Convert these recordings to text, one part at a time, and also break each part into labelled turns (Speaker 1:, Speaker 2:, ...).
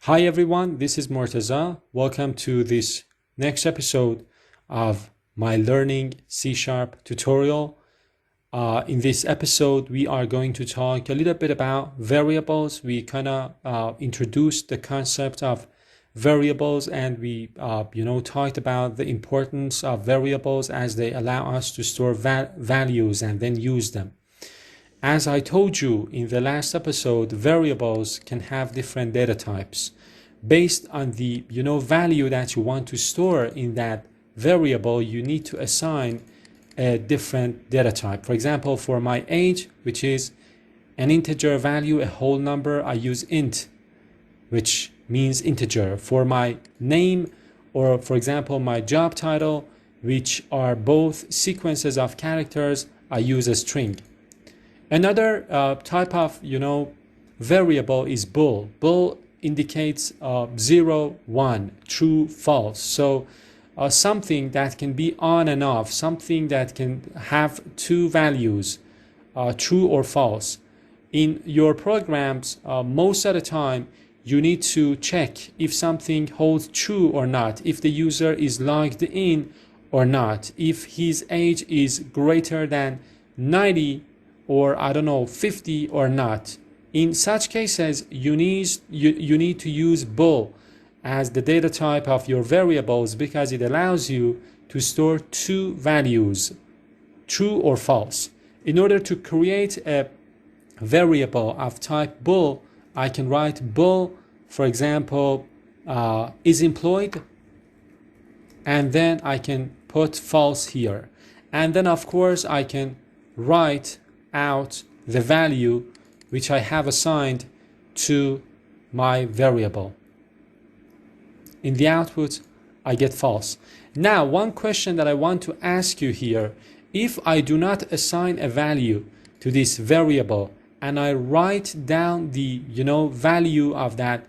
Speaker 1: Hi everyone, this is Mortaza. Welcome to this next episode of my Learning C# tutorial. In this episode, we are going to talk a little bit about variables. We kind of introduced the concept of variables, and we talked about the importance of variables as they allow us to store values and then use them. As I told you in the last episode, variables can have different data types. Based on the value that you want to store in that variable, you need to assign a different data type. For example, for my age, which is an integer value, a whole number, I use int, which means integer. For my name, or for example, my job title, which are both sequences of characters, I use a string. Another type of variable is bool. Bool indicates 0, 1, true, false. So something that can be on and off, something that can have two values, true or false. In your programs, most of the time, you need to check if something holds true or not, if the user is logged in or not, if his age is greater than 90 or 50 or not. In such cases, you need to use bool as the data type of your variables, because it allows you to store two values, true or false. In order to create a variable of type bool, I can write bool, for example, is employed, and then I can put false here. And then of course I can write out the value which I have assigned to my variable. In the output, I get false. Now, one question that I want to ask you here, if I do not assign a value to this variable and I write down the value of that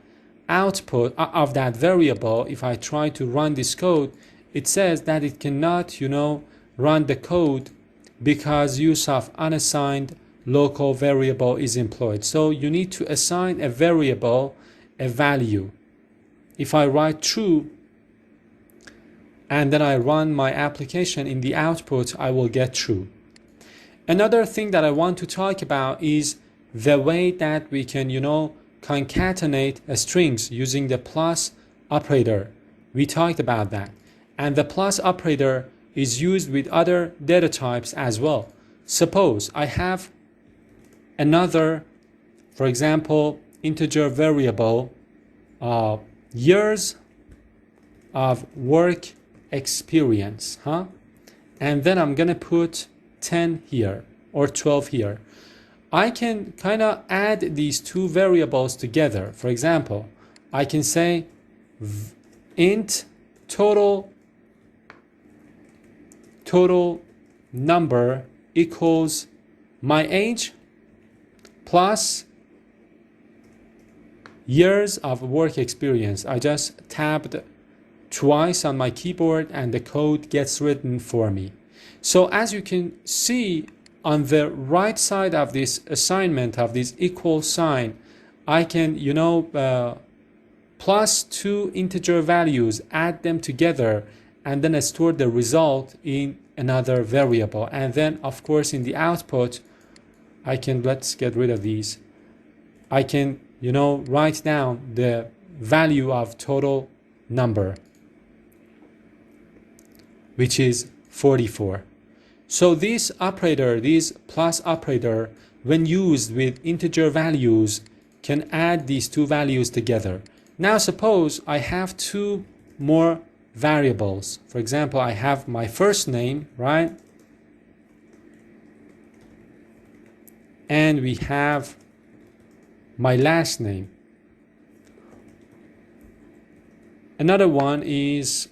Speaker 1: output of that variable, if I try to run this code, it says that it cannot run the code because use of unassigned local variable is employed. So you need to assign a variable a value. If I write true and then I run my application, in the output I will get true. Another thing that I want to talk about is the way that we can concatenate strings using the plus operator. We talked about that, and the plus operator is used with other data types as well. Suppose I have another, for example, integer variable, years of work experience, and then I'm gonna put 10 here or 12 here. I can kind of add these two variables together. For example, I can say int total number equals my age plus years of work experience. I just tapped twice on my keyboard and the code gets written for me. So as you can see on the right side of this assignment of this equal sign, I can plus two integer values, add them together, and then store the result in another variable. And then of course in the output I can, let's get rid of these, I can write down the value of total number, which is 44. So this operator, this plus operator, when used with integer values, can add these two values together. Now suppose I have two more variables. For example, I have my first name, right? And we have my last name. Another one is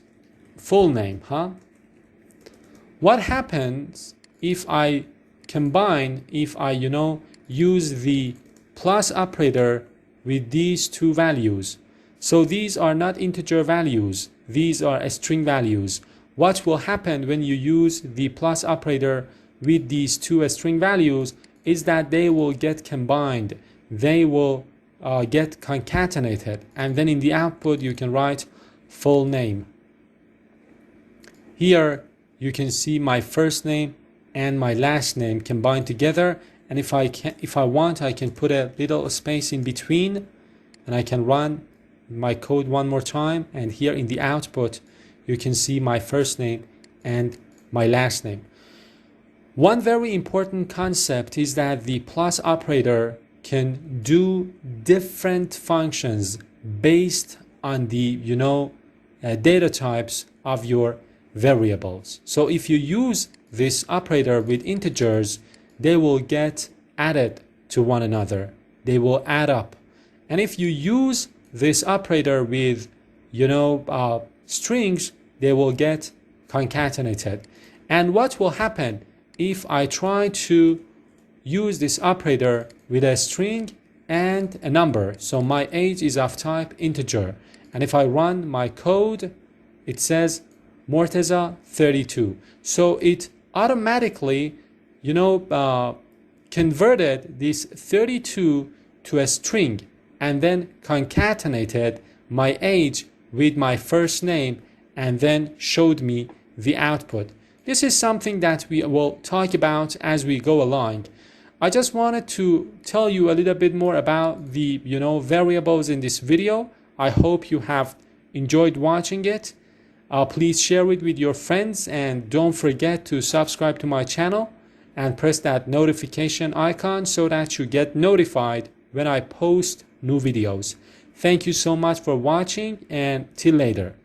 Speaker 1: full name, What happens if I combine, if I use the plus operator with these two values? So these are not integer values, these are string values. What will happen when you use the plus operator with these two string values is that they will get combined. They will get concatenated, and then in the output you can write full name. Here you can see my first name and my last name combined together, and if I want, I can put a little space in between, and I can run my code one more time, and here in the output you can see my first name and my last name. One very important concept is that the plus operator can do different functions based on the data types of your variables. So if you use this operator with integers, they will get added to one another. They will add up. And if you use this operator with strings, they will get concatenated. And what will happen if I try to use this operator with a string and a number? So my age is of type integer, and if I run my code, it says Morteza 32. So it automatically converted this 32 to a string and then concatenated my age with my first name and then showed me the output. This is something that we will talk about as we go along. I just wanted to tell you a little bit more about the variables in this video. I hope you have enjoyed watching it. Please share it with your friends, and don't forget to subscribe to my channel and press that notification icon so that you get notified when I post new videos. Thank you so much for watching, and till later.